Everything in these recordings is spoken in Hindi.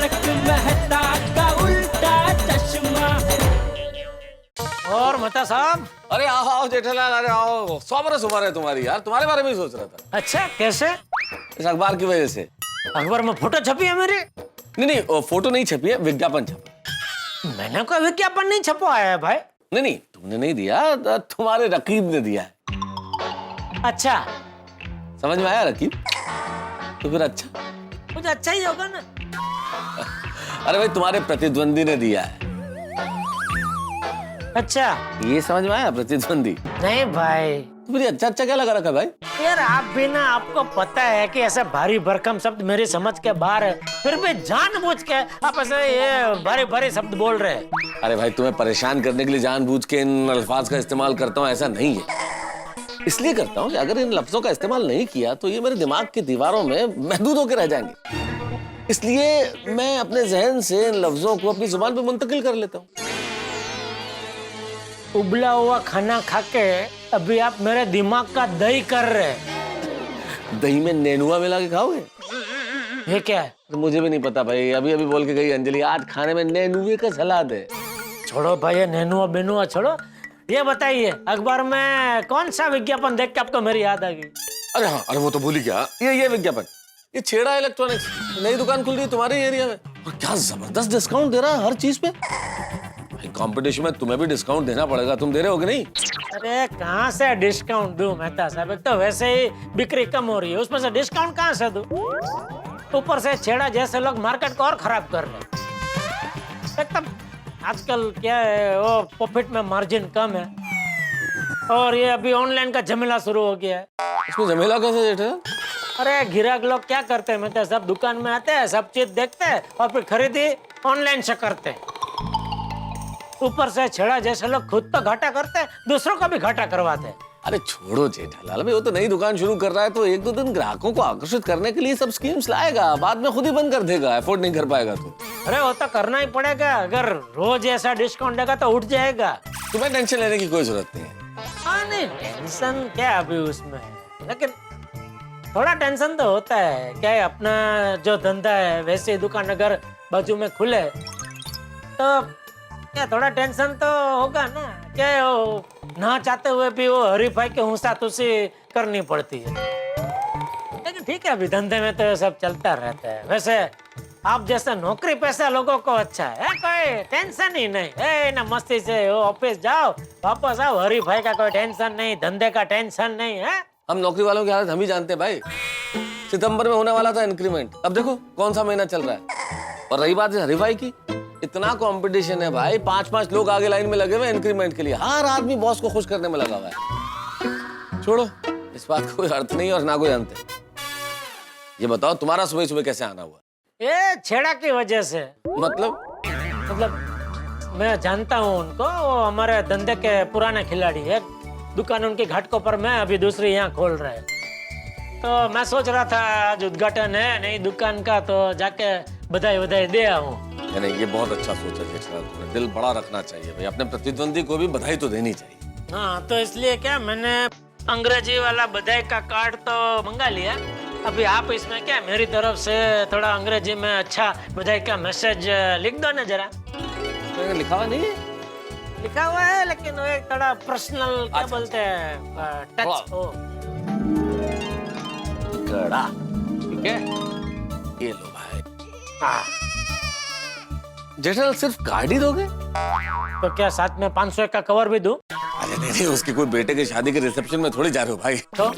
तारक मेहता का उल्टा चश्मा। और मेहता साहब। अरे आओ आओ जेठालाल, अरे आओ। 100 बरस उम्र है तुम्हारी यार, तुम्हारे बारे में ही सोच रहा था। अच्छा, कैसे? इस अखबार की वजह से। अखबार में फोटो छपी है मेरी? नहीं, वो फोटो नहीं छपी है, विज्ञापन छपा। मैंने कोई विज्ञापन नहीं छपवाया है भाई। नहीं, तुमने नहीं दिया, तुम्हारे रकीब ने दिया है। अच्छा, समझ में आया रकीब? तो फिर अच्छा, कुछ अच्छा ही होगा ना। अरे भाई तुम्हारे प्रतिद्वंदी ने दिया है। अच्छा, ये समझ में आया, प्रतिद्वंदी। नहीं भाई। तो फिर अच्छा अच्छा क्या लगा रखा भाई? यार आप भी ना, आपको पता है कि ऐसा भारी भरकम शब्द मेरी समझ के बाहर है, फिर भी जानबूझ के आप ऐसे ये भारी भारी शब्द बोल रहे हैं। अरे भाई तुम्हें परेशान करने के लिए जानबूझ के इन अल्फाज का इस्तेमाल करता हूँ, ऐसा नहीं है। इसलिए करता हूँ कि अगर इन लफ्जों का इस्तेमाल नहीं किया तो ये मेरे दिमाग की दीवारों में महदूद होकर रह जाएंगे। इसलिए मैं अपने जहन से इन लफ्जों को अपनी जुबान पे मुंतकिल कर लेता हूँ। उबला हुआ खाना खा के अभी आप मेरे दिमाग का दही कर रहे हैं। दही में नेनुआ मिला के खाओगे? ये क्या है? तो मुझे भी नहीं पता भाई, अभी अभी बोल के गई अंजलि आज खाने में नेनुए का सलाद है। छोड़ो भाई, ये नेनुआ बेनुआ छोड़ो। ये बताइए, अखबार में कौन सा विज्ञापन देख के आपको मेरी याद आ गई? अरे हाँ, अरे वो तो भूल ही गया। ये विज्ञापन, ये छेड़ा इलेक्ट्रॉनिक्स नई दुकान खुल रही है तुम्हारे एरिया में, और क्या जबरदस्त डिस्काउंट दे रहा है हर चीज पे। कंपटीशन में तुम्हें भी डिस्काउंट देना पड़ेगा, तुम दे रहे हो कि नहीं? अरे कहाँ से डिस्काउंट दूं मेहता साहब, एक तो वैसे ही बिक्री कम हो रही है, उसमें से डिस्काउंट कहाँ से दूं? ऊपर से छेड़ा जैसे लोग मार्केट को और खराब कर रहे हैं। एकदम आजकल क्या है, वो प्रॉफिट में मार्जिन कम है, और ये अभी ऑनलाइन का झमेला शुरू हो गया है। इसमें झमेला कैसे जेठा? अरे ग्राहक लोग क्या करते हैं मेहता साहब, दुकान में आते हैं, सब चीज देखते हैं और फिर खरीदी ऑनलाइन से करते हैं। ऊपर से छेड़ा जैसे लोग खुद तो घाटा करते हैं, दूसरों का भी घाटा करवाते हैं। अरे छोड़ो जेठालाल, भाई वो तो नई दुकान शुरू कर रहा है तो एक दो दिन ग्राहकों को आकर्षित करने के लिए सब स्कीम्स लाएगा, बाद में खुद ही बंद कर देगा, एफोर्ड नहीं कर पाएगा तो। अरे वो तो करना ही पड़ेगा, अगर रोज ऐसा डिस्काउंट देगा तो उठ जाएगा। तुम्हें टेंशन लेने की कोई जरूरत नहीं है। हाँ नहीं, टेंशन क्या अभी उसमें, लेकिन थोड़ा टेंशन तो होता है। क्या है, अपना जो धंधा है वैसे दुकान अगर बाजू में खुले तो क्या थोड़ा टेंशन तो होगा ना। क्या है, वो ना चाहते हुए भी वो हरीफाई के हुसा तुसी करनी पड़ती है, लेकिन ठीक है, अभी धंधे में तो सब चलता रहता है। वैसे आप जैसे नौकरी पैसा लोगों को अच्छा है, कोई टेंशन ही नहीं है ना, मस्ती से वो ऑफिस जाओ वापस आओ, हरीफाई का कोई टेंशन नहीं, धंधे का टेंशन नहीं है। हम नौकरी वालों की हालत हम ही जानते हैं भाई। सितंबर में होने वाला था इंक्रीमेंट, अब देखो कौन सा महीना चल रहा है। और रही बात हरीफाई की, इतना कंपटीशन है भाई, 5-5 लोग आगे लाइन में लगे हुए इंक्रीमेंट के लिए, हर आदमी बॉस को खुश करने में लगा हुआ है। छोड़ो, इस बात का कोई अर्थ नहीं और ना कोई अंत है। ये बताओ तुम्हारा सुबह सुबह कैसे आना हुआ? ये छेड़ा की वजह से। मतलब मैं जानता हूँ उनको, वो हमारे धंधे के पुराने खिलाड़ी है। दुकान उनकी घाटकों पर, मैं अभी दूसरी यहाँ खोल रहा है, तो मैं सोच रहा था आज उद्घाटन है नई दुकान का, तो जाके बधाई वधाई दे आऊँ। नहीं, ये बहुत अच्छा सोचा जेठालाल तुमने, दिल बड़ा रखना चाहिए भाई, अपने प्रतिद्वंदी को भी बधाई तो देनी चाहिए। हाँ, तो इसलिए क्या मैंने अंग्रेजी वाला बधाई का कार्ड तो मंगा लिया। अभी आप इसमें क्या मेरी तरफ से थोड़ा अंग्रेजी में अच्छा बधाई का मैसेज लिख दो ना जरा। तो लिखा हुआ नहीं है? लिखा हुआ है, लेकिन वो एक थोड़ा पर्सनल क्या बोलते हैं, टच हो। कड़ा, ठीक है, ये लो भाई। हाँ। जेठालाल सिर्फ कार्ड ही दोगे? तो क्या साथ में 500 का कवर भी दूं? अरे नहीं, उसकी कोई बेटे की शादी के रिसेप्शन में थोड़ी जा रहे हो भाई। तो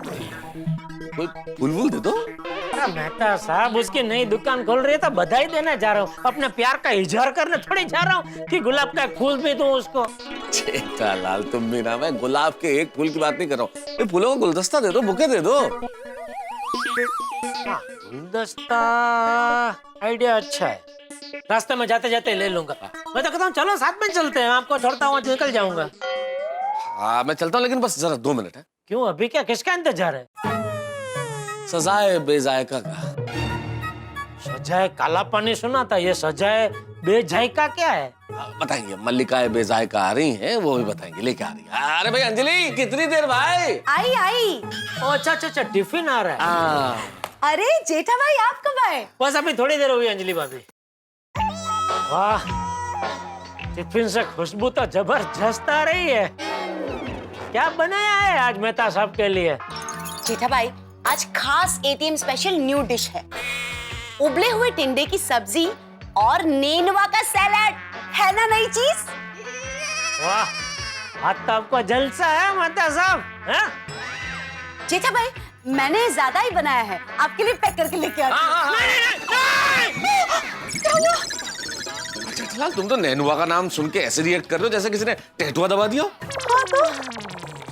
कोई फूल दे दो। अरे मेहता साहब, उसकी नई दुकान खोल रही है तो बधाई देने जा रहा हूँ, अपने प्यार का इजहार करने थोड़ी जा रहा हूँ कि गुलाब का फूल भी दूं उसको। जेठालाल तुम भी ना, मैं गुलाब के एक फूल की बात नहीं कर रहा हूँ, फूलों का गुलदस्ता दे दो, बुके दे दो। गुलदस्ता आइडिया अच्छा है, रास्ते में जाते जाते ले लूंगा। मैं तो कहता हूँ चलो साथ में चलते हैं, आपको छोड़ता हूँ, निकल जाऊंगा। हाँ मैं चलता हूँ, लेकिन बस जरा 2 मिनट है। क्यों, अभी क्या, किसका इंतजार है? सजाए बेजायका का। सजाए काला पानी सुना था, ये सजाए बेजायका क्या है? बताएंगे, मल्लिकाए बेजायका आ रही हैं, वो भी बताएंगे, लेके आ रही है। अरे भाई अंजलि, कितनी देर भाई? आई। ओ अच्छा, टिफिन आ रहा है। अरे जेठा भाई, आप कब आए? बस अभी थोड़ी देर हुई अंजलि भाभी। वाह, टिफिन से खुशबू तो जबरदस्त आ रही है। क्या बनाया है आज मेहता साहब के लिए? जेठा भाई, आज खास एटीएम स्पेशल न्यू डिश है। उबले हुए टिंडे की सब्जी और नेनुआ का सैलेड, है ना नई चीज? वाह, आज तो आपको जलसा है मेहता साहब, हैं? जेठा भाई, मैंने ज्यादा ही बनाया है, आपके लिए पैक करके लेके आती हूँ। क्या हुआ? जेठालाल, तुम तो नेनुआ का नाम सुन के ऐसे रिएक्ट कर रहे हो जैसे किसी ने टेटुआ दबा दिया।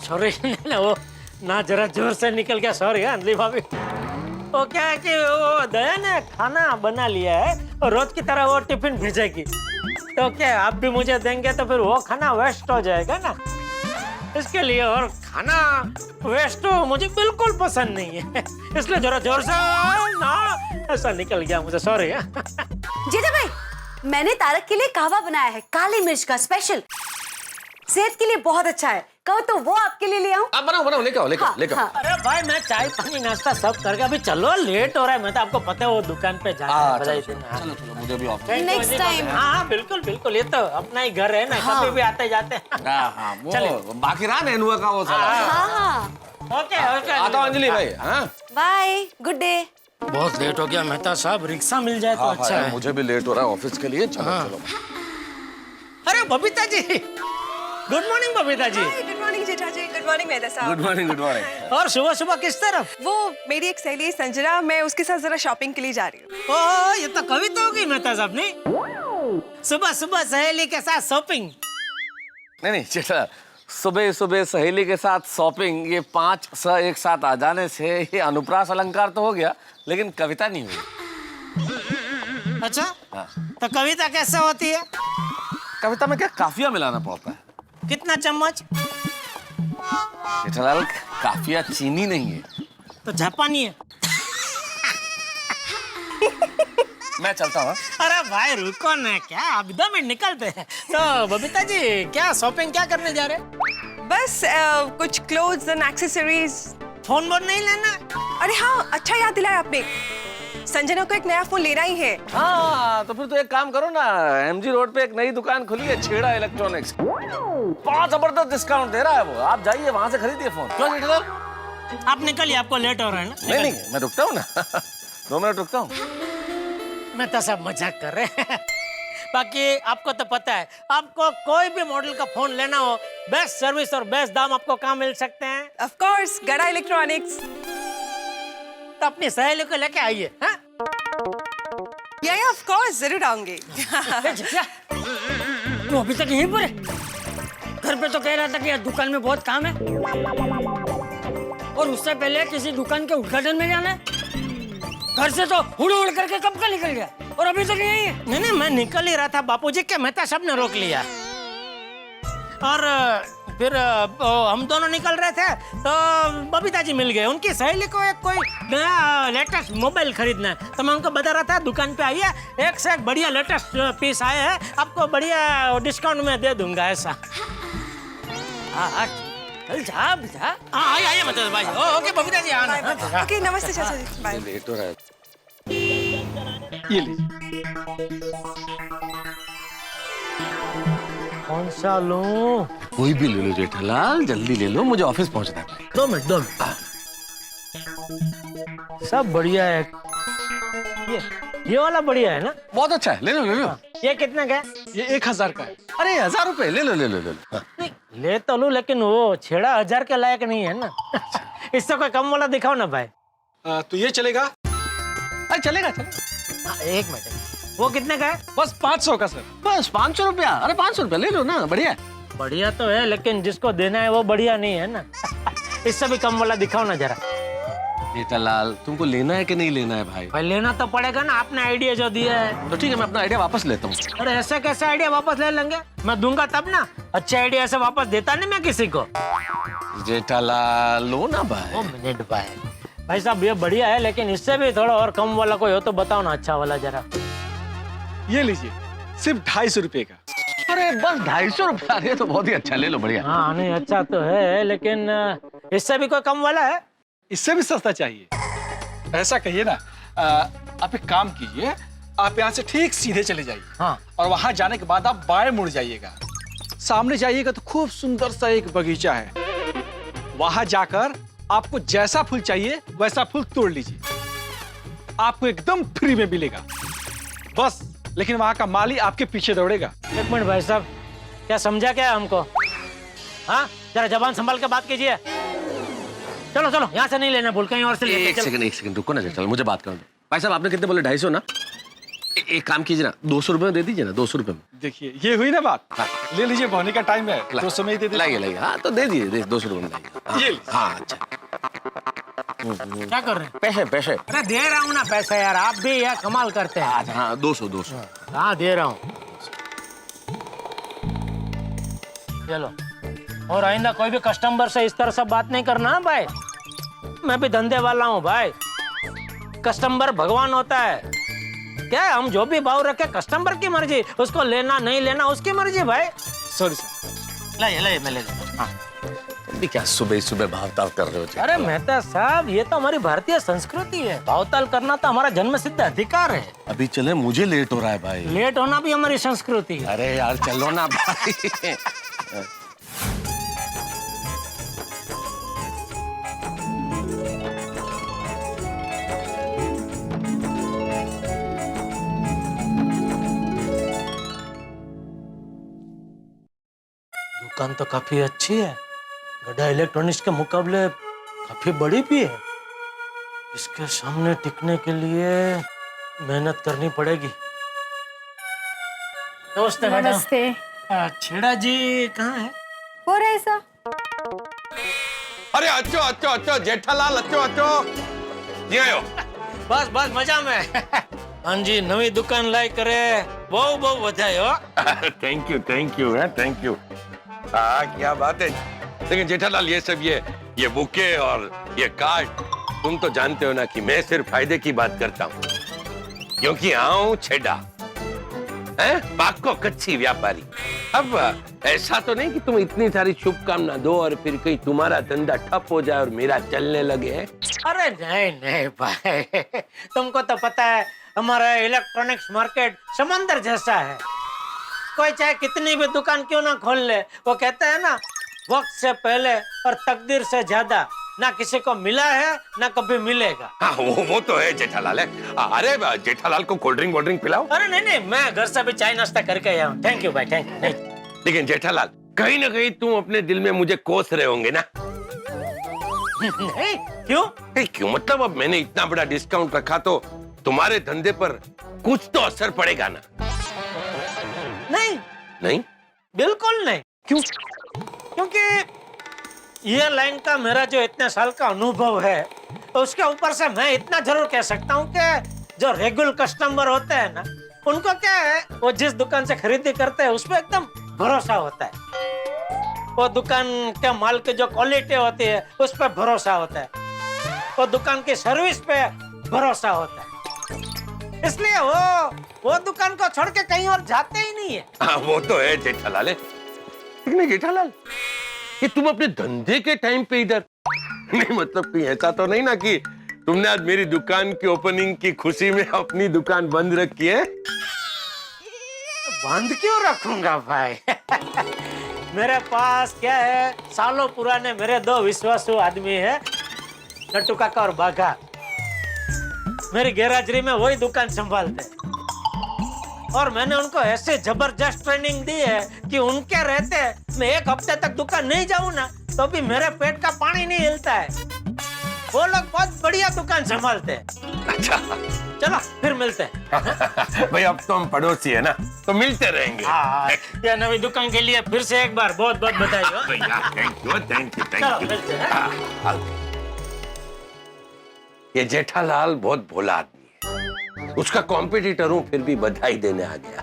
सॉरी, वो ना जरा जोर से निकल गया, सॉरी अंजलि भाभी। वो क्या है कि वो दया ने खाना बना लिया है और रोज की तरह वो टिफिन भेजेगी, तो क्या आप भी मुझे देंगे तो फिर वो खाना वेस्ट हो जाएगा ना, इसके लिए। और खाना वेस्ट हो मुझे बिल्कुल पसंद नहीं है, इसलिए जरा जोर से ना ऐसा निकल गया मुझे, सॉरी। जेठा भाई, मैंने तारक के लिए कहवा बनाया है, काली मिर्च का स्पेशल, सेहत के लिए बहुत अच्छा है। कहो तो वो आपके लिए ले आऊं? आप बनाओ, लेके आओ, लेके आओ, लेके आओ। अरे भाई, मैं चाय पानी नाश्ता सब करके अभी, चलो लेट हो रहा है, मैं तो आपको पता है वो दुकान पे जाना है, बधाई देना। चलो चलो, मुझे भी ऑफिस। Next time. हाँ बिल्कुल बिल्कुल, ये तो अपना ही घर है ना, कभी भी आते जाते। हाँ, चलिए। वो बाकी रहा नेनुआ का वो साला। हाँ, ओके ओके, आता हूँ अंजलि भाई। हाँ बाय, गुड डे। बहुत लेट हो गया मेहता साहब, रिक्शा मिल जाए तो अच्छा है। मुझे भी लेट हो रहा है ऑफिस के लिए। चलो चलो। अरे Babita ji, good morning Babita ji. Good morning जेठा जी, गुड मॉर्निंग मेहता साहब। Good morning, good morning. और सुबह सुबह किस तरफ? वो मेरी एक सहेली संजना, मैं उसके साथ जरा शॉपिंग के लिए जा रही हूँ। ओह, ये तो कविता होगी मेहता साहब ने। सुबह सुबह सहेली के साथ शॉपिंग। नहीं जेठा, सुबह सुबह सहेली के साथ शॉपिंग, ये 5 स एक साथ आ जाने से ये अनुप्रास अलंकार तो हो गया, लेकिन कविता नहीं हुई। अच्छा, हाँ। तो कविता कैसे होती है? कविता में क्या काफिया मिलाना पड़ता है कितना चम्मच? जेठालाल, काफिया चीनी नहीं है। तो जापानी है। मैं चलता हूँ। अरे भाई रुको ना, क्या आप 2 मिनट निकलते हैं। तो बबीता जी, क्या शॉपिंग क्या करने जा रहे हैं? बस कुछ clothes and accessories. Phone bone नहीं लेना? अरे हाँ, अच्छा याद दिलाया आपने, संजना को एक नया फोन लेना ही है। हाँ, तो फिर तो एक काम करो ना, एमजी रोड पे एक नई दुकान खुली है, छेड़ा इलेक्ट्रॉनिक्स। बहुत जबरदस्त डिस्काउंट दे रहा है वो, आप जाइए वहां से खरीदिए फोन। क्यों जेठालाल? आप निकलिए, आपको लेट हो रहा है ना। नहीं, मैं रुकता हूँ ना। 2 मिनट रुकता हूँ। मैं तो सब मजाक कर रहे हैं। बाकी आपको तो पता है, आपको कोई भी मॉडल का फोन लेना हो, बेस्ट सर्विस और बेस्ट दाम आपको कहाँ मिल सकते हैं? ऑफ कोर्स, गड़ा इलेक्ट्रॉनिक्स। तो अपनी सहेली को लेके आइए। हाँ? या ऑफ कोर्स, जरूर आऊंगी। तू अभी तक यहीं पर है? घर पे तो कह रहा था कि यार दुकान में बहुत काम है, और उससे पहले किसी दुकान के उद्घाटन में जाना है। घर से तो उड़ उड़ करके कब का निकल गया और अभी तक यहीं है? नहीं, मैं निकल ही रहा था, बापूजी के मेहता साहब ने रोक लिया। और फिर हम दोनों निकल रहे थे तो बबीता जी मिल गए। उनकी सहेली को एक कोई नया लेटेस्ट मोबाइल खरीदना है, तो मैं उनको बता रहा था दुकान पे आइए, एक से एक बढ़िया लेटेस्ट पीस आए हैं, आपको बढ़िया डिस्काउंट में दे दूंगा ऐसा। हाँ, चल जा बेटा। हाँ आइए मतलब भाई। ओके बबीता जी, आना। ओके, नमस्ते चाचा जी, बाय। लेट हो रहा है। ये लीजिए। कौन सा लूं? कोई भी ले लो जेठालाल, जल्दी ले लो, मुझे ऑफिस पहुंचना है। 2 मिनट। सब बढ़िया है। ये वाला बढ़िया है ना? बहुत अच्छा है, ले लो। ये कितने का है? ये 1000 का है। अरे 1000 रुपए, ले लो। हाँ। नहीं, ले तो लूं, लेकिन वो छेड़ा 1000 के लायक नहीं है ना। इससे कोई कम वाला दिखाओ ना भाई। तो ये चलेगा? अरे चलेगा। हाँ, 1 मिनट। वो कितने का है? बस 500 का सर। बस 500 रुपया। अरे 500 रुपया ले लो ना, बढ़िया। बढ़िया तो है, लेकिन जिसको देना है वो बढ़िया नहीं है ना। इससे भी कम वाला दिखाओ ना जरा। जेठालाल, तुमको लेना है कि नहीं लेना है भाई? भाई लेना तो पड़ेगा ना, आपने आइडिया जो दिया है। तो ठीक है, मैं अपना आइडिया वापस लेता हूँ। अरे ऐसे कैसे आइडिया वापस ले लेंगे? मैं दूंगा तब ना, अच्छे आइडिया ऐसे वापस देता नहीं मैं किसी को। जेठालाल, लो ना भाई। 1 मिनट भाई साहब, ये बढ़िया है, लेकिन इससे भी थोड़ा और कम वाला कोई हो तो बताओ ना, अच्छा वाला जरा। ये लीजिए, सिर्फ 250 रुपए का। अरे बस 250 रुपया, अरे तो बहुत ही अच्छा, ले लो, बढ़िया। हाँ नहीं, अच्छा तो है, लेकिन इससे भी कोई कम वाला है? इससे भी सस्ता चाहिए? ऐसा कहिए ना, आप एक काम कीजिए, आप यहाँ से ठीक सीधे चले जाइए। हाँ। और वहां जाने के बाद आप बाएं मुड़ जाइएगा। सामने जाइएगा तो खूब सुंदर सा एक बगीचा है। वहां जाकर आपको जैसा फूल चाहिए वैसा फूल तोड़ लीजिए, आपको एकदम फ्री में मिलेगा। बस, लेकिन वहां का माली आपके पीछे दौड़ेगा। एक मिनट भाई साहब, क्या समझा क्या हमको? हाँ, जरा जबान संभाल के बात कीजिए। चलो चलो, यहाँ से नहीं लेना, भूल कहीं और से लेते। एक सेकंड रुको ना, चलो मुझे बात करने दो। भाई साहब आपने कितने बोले? 250 ना? एक काम कीजिए ना, 200 रुपए में दे दीजिए ना, 200 रुपए में। देखिए ये हुई ना बात। हाँ। ले लीजिए, बोने का टाइम है, 200 में ही दे दीजिए। लाइए हाँ तो दे दीजिए, 200 रुपए में लाइए। ये लीजिए। हाँ अच्छा। क्या कर रहे हैं? पैसे अरे दे रहा हूँ ना पैसा यार, आप भी यार कमाल करते हैं। अच्छा हाँ 200। हाँ दे रहा हूँ। चलो, और आइंदा कोई भी कस्टमर से इस तरह से बात नहीं करना हाँ भाई। मैं भी धंधे वाला हूँ भाई, कस्टमर भगवान होता है। क्या है, हम जो भी भाव रखे कस्टमर की मर्जी, उसको लेना नहीं लेना उसकी मर्जी भाई। Sorry sir. लाइए मैं ले लेता हूँ। हाँ। अभी क्या सुबह भावताल कर रहे हो? अरे मेहता साहब, ये तो हमारी भारतीय संस्कृति है, भावताल करना तो हमारा जन्मसिद्ध अधिकार है। अभी चले, मुझे लेट हो रहा है भाई। लेट होना भी हमारी संस्कृति है। अरे यार चलो ना भाई। दुकान तो काफी अच्छी है, गड्ढा इलेक्ट्रॉनिक्स के मुकाबले काफी बड़ी भी है। इसके सामने टिकने के लिए मेहनत करनी पड़ेगी। नमस्ते मैडम। नमस्ते। छेड़ा जी कहाँ है? हो रहा है ऐसा? अरे अच्छो जेठालाल अच्छो जी आयो। बस मजा में। हाँ जी, नवी दुकान लाई करे, बहुत बधाई हो। Thank you. हाँ क्या बात है। लेकिन जेठालाल ये सब ये बुके और ये कार्ड, तुम तो जानते हो ना कि मैं सिर्फ फायदे की बात करता हूँ, क्योंकि आऊं छेड़ा है पाको कच्ची व्यापारी। अब ऐसा तो नहीं कि तुम इतनी सारी शुभकामना दो और फिर कहीं तुम्हारा धंधा ठप हो जाए और मेरा चलने लगे। अरे नहीं भाई, तुमको तो पता है हमारा इलेक्ट्रॉनिक्स मार्केट समंदर जैसा है। कोई चाहे कितनी भी दुकान क्यों ना खोल ले, वो कहते हैं ना, वक्त से पहले और तकदीर से ज्यादा ना किसी को मिला है ना कभी मिलेगा। हाँ वो तो है जेठालाल है। अरे जेठालाल को कोल्ड ड्रिंक पिलाओ। अरे नहीं, मैं घर से भी चाय नाश्ता करके आया हूँ। थैंक यू भाई, थैंक यू। लेकिन जेठालाल, कहीं ना कहीं तुम अपने दिल में मुझे कोस रहे होंगे ना? नहीं, क्यों? मतलब अब मैंने इतना बड़ा डिस्काउंट रखा तो तुम्हारे धंधे पर कुछ तो असर पड़ेगा ना? नहीं, बिल्कुल नहीं। क्यों? क्योंकि ये लाइन का मेरा जो इतने साल का अनुभव है, तो उसके ऊपर से मैं इतना जरूर कह सकता हूँ कि जो रेगुलर कस्टमर होते हैं ना, उनको क्या है, वो जिस दुकान से खरीदी करते हैं उस पर एकदम भरोसा होता है। वो दुकान के माल की जो क्वालिटी होती है उस पर भरोसा होता है, वो दुकान की सर्विस पे भरोसा होता है। इसलिए वो दुकान को छोड़ के कहीं और जाते ही नहीं है। हाँ वो तो है जेठालाल है। लेकिन जेठालाल, ये तुम अपने धंधे के टाइम पे इधर नहीं, मतलब कहीं ऐसा तो नहीं ना कि तुमने आज मेरी दुकान की ओपनिंग की खुशी में अपनी दुकान बंद रखी है? बंद क्यों रखूंगा भाई? मेरे पास क्या है, सालों पुराने मेरे दो विश्वासु आदमी है, नट्टू काका और बाघा। मेरी गैराजरी में वही दुकान संभालते हैं और मैंने उनको ऐसे जबरदस्त ट्रेनिंग दी है कि उनके रहते मैं एक हफ्ते तक दुकान नहीं जाऊं ना तो भी मेरे पेट का पानी नहीं हिलता है। वो लोग बहुत बढ़िया दुकान संभालते हैं। अच्छा चलो फिर मिलते हैं। भाई अब तो हम पड़ोसी है ना, तो मिलते रहेंगे। ये नवी दुकान के लिए फिर से एक बार बहुत बहुत बधाई हो। Thank you. चलो मिलते हैं। ये जेठालाल बहुत भोला आदमी है, उसका कॉम्पिटिटर हूँ फिर भी बधाई देने आ गया।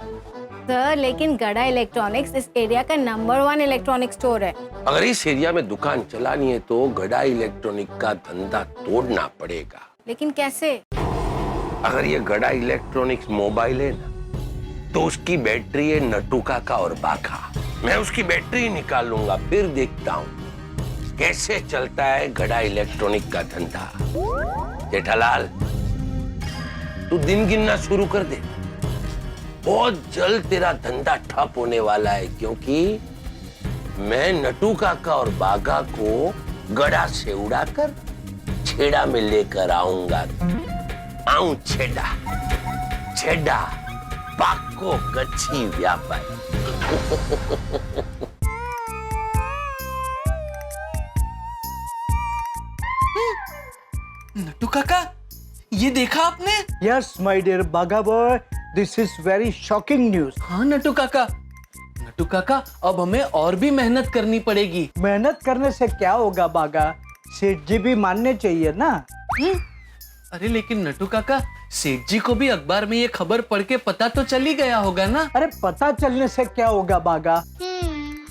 सर लेकिन गड़ा इलेक्ट्रॉनिक्स इस एरिया का नंबर 1 इलेक्ट्रॉनिक स्टोर है। अगर इस एरिया में दुकान चलानी है तो गड़ा इलेक्ट्रॉनिक का धंधा तोड़ना पड़ेगा। लेकिन कैसे? अगर ये गड़ा इलेक्ट्रॉनिक्स मोबाइल है ना, तो उसकी बैटरी है नट्टू काका और बाघा। मैं उसकी बैटरी निकाल लूंगा, फिर देखता हूँ कैसे चलता है गड़ा इलेक्ट्रॉनिक का धंधा। जेठालाल, तू दिन गिनना शुरू कर दे, बहुत जल्द तेरा धंधा ठप होने वाला है, क्योंकि मैं नटू काका और बागा को गड़ा से उड़ाकर छेड़ा में लेकर आऊंगा। आऊं छेड़ा छेड़ा पाको गच्छी व्यापारी। नट्टू काका, ये देखा आपने? यस माय डियर बागा boy, this is very shocking news. हाँ नट्टू काका, अब हमें और भी मेहनत करनी पड़ेगी। मेहनत करने से क्या होगा बागा, सेठ जी भी मानने चाहिए ना। अरे लेकिन नट्टू काका, सेठ जी को भी अखबार में ये खबर पढ़ के पता तो चल ही गया होगा ना। अरे पता चलने से क्या होगा बागा,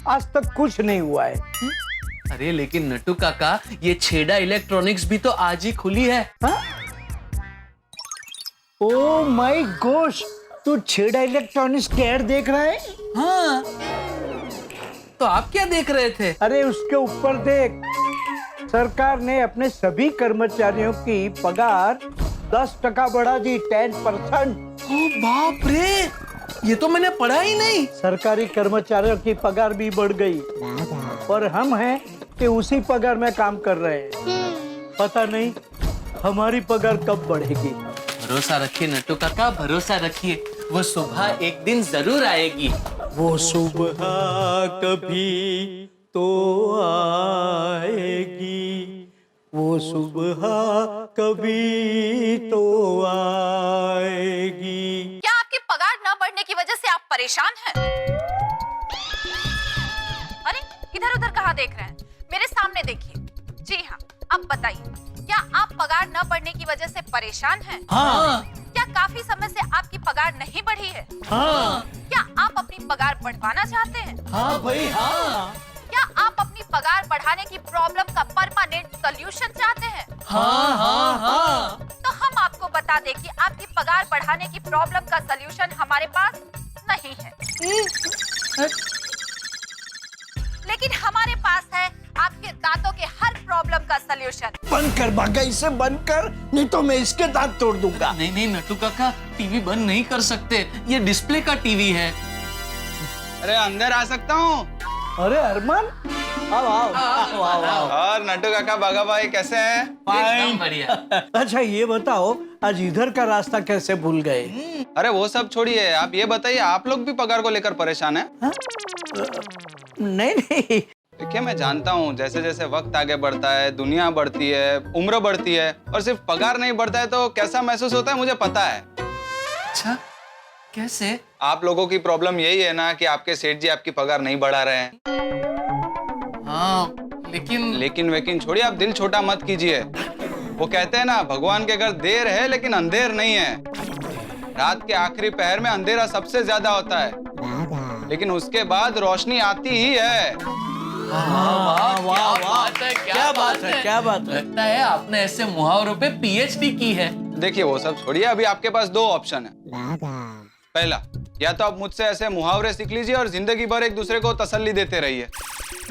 आज तक कुछ नहीं हुआ है। अरे लेकिन नट्टू काका, ये छेड़ा इलेक्ट्रॉनिक्स भी तो आज ही खुली है। ओ माय गॉश, तू छेड़ा इलेक्ट्रॉनिक्स के ऐड देख रहा है? हाँ, तो आप क्या देख रहे थे? अरे उसके ऊपर देख, सरकार ने अपने सभी कर्मचारियों की पगार 10% बढ़ा दी, 10%। ओ बाप रे, ये तो मैंने पढ़ा ही नहीं। सरकारी कर्मचारियों की पगार भी बढ़ गई और हम हैं कि उसी पगार में काम कर रहे हैं। पता नहीं हमारी पगार कब बढ़ेगी। भरोसा रखिए नट्टू काका, भरोसा रखिए, वो सुबह एक दिन जरूर आएगी। वो सुबह कभी तो आएगी, वो सुबह कभी तो आएगी। क्या आपकी पगार न बढ़ने की वजह से आप परेशान हैं? अरे इधर उधर कहाँ देख रहे हैं? मेरे सामने देखिए। जी हाँ, अब बताइए, क्या आप पगार न बढ़ने की वजह से परेशान हैं? हाँ। क्या काफी समय से आपकी पगार नहीं बढ़ी है? हाँ। क्या आप अपनी पगार बढ़वाना चाहते हैं? हाँ भाई हाँ। क्या आप अपनी पगार बढ़ाने की प्रॉब्लम का परमानेंट सॉल्यूशन चाहते हैं? हाँ हाँ हाँ। तो हम आपको बता दें कि आपकी पगार बढ़ाने की प्रॉब्लम का सॉल्यूशन हमारे पास नहीं है, लेकिन हमारे पास है आपके दांतों के हर प्रॉब्लम का सॉल्यूशन। बंद कर बागा, इसे बंद कर, नहीं तो मैं इसके दांत तोड़ दूंगा। नहीं नहीं नट्टू काका, टीवी बंद नहीं कर सकते, ये डिस्प्ले का टीवी है। अरे अंदर आ सकता हूँ? अरे अरमान, आओ आओ आओ आओ आओ। और नट्टू काका, बागा भाई कैसे हैं? एकदम बढ़िया। अच्छा ये बताओ, आज इधर का रास्ता कैसे भूल गए? अरे वो सब छोड़िए, आप ये बताइए, आप लोग भी पगार को लेकर परेशान हैं? नहीं नहीं। देखिए मैं जानता हूँ, जैसे जैसे वक्त आगे बढ़ता है, दुनिया बढ़ती है, उम्र बढ़ती है, और सिर्फ पगार नहीं बढ़ता है तो कैसा महसूस होता है मुझे पता है। अच्छा, कैसे? आप लोगों की प्रॉब्लम यही है ना कि आपके सेठ जी आपकी पगार नहीं बढ़ा रहे हैं। हाँ, लेकिन वेकिन छोड़िए, आप दिल छोटा मत कीजिए। वो कहते हैं ना, भगवान के घर देर है लेकिन अंधेर नहीं है। रात के आखिरी पहर में अंधेरा सबसे ज्यादा होता है, लेकिन उसके बाद रोशनी आती ही है। क्या बात है। लगता है आपने ऐसे मुहावरों पे पीएचडी की है। देखिए वो सब छोड़िए, अभी आपके पास दो ऑप्शन है। पहला, या तो आप मुझसे ऐसे मुहावरे सीख लीजिए और जिंदगी भर एक दूसरे को तसल्ली देते रहिए।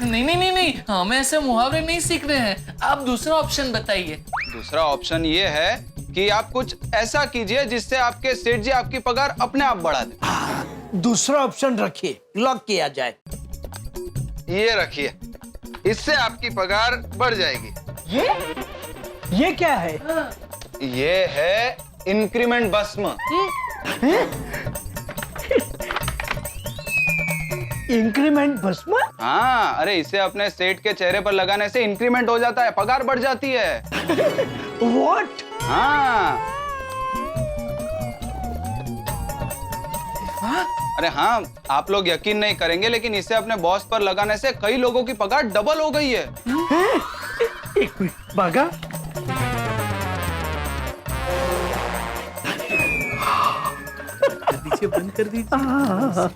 नहीं, हमें ऐसे मुहावरे नहीं सीख रहे हैं। आप दूसरा ऑप्शन बताइए। दूसरा ऑप्शन ये है कि आप कुछ ऐसा कीजिए जिससे आपके सेठ जी आपकी पगार अपने आप बढ़ा दे। दूसरा ऑप्शन रखिए, लॉक किया जाए। ये रखिए, इससे आपकी पगार बढ़ जाएगी। ये क्या है? ये है इंक्रीमेंट भस्म। इंक्रीमेंट भस्म? हाँ, अरे इसे अपने सेठ के चेहरे पर लगाने से इंक्रीमेंट हो जाता है, पगार बढ़ जाती है। What? हाँ। अरे हाँ, आप लोग यकीन नहीं करेंगे, लेकिन इसे अपने बॉस पर लगाने से कई लोगों की पगार डबल हो गई है। एक मिनट बागा, बंद कर दीजिए।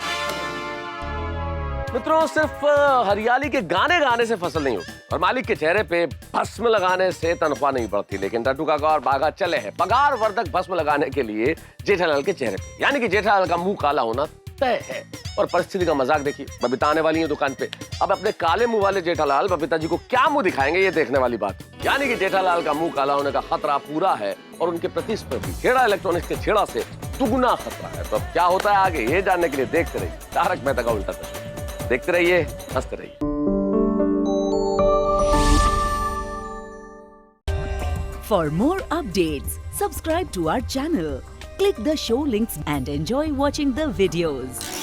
मित्रों, सिर्फ हरियाली के गाने गाने से फसल नहीं होती और मालिक के चेहरे पे भस्म लगाने से तनख्वाह नहीं बढ़ती। लेकिन नट्टू काका और बागा चले हैं पगार वर्धक भस्म लगाने के लिए जेठालाल के चेहरे पे, यानी कि जेठालाल का मुंह काला होना तय है। और परिस्थिति का मजाक देखिए, बबीता आने वाली है दुकान पे। अब अपने काले मुंह वाले जेठालाल बबीता जी को क्या मुंह दिखाएंगे, ये देखने वाली बात। यानी कि जेठालाल का मुंह काला होने का खतरा पूरा है और उनके प्रतिस्पर्धी छेड़ा इलेक्ट्रॉनिक्स के छेड़ा से दुगना खतरा है। तो अब क्या होता है आगे, ये जानने के लिए देखते रहिए तारक मेहता का उल्टा चश्मा। देखते रहिए, हंसते रहिए। For more updates, subscribe to our channel, click the show links and enjoy watching the videos.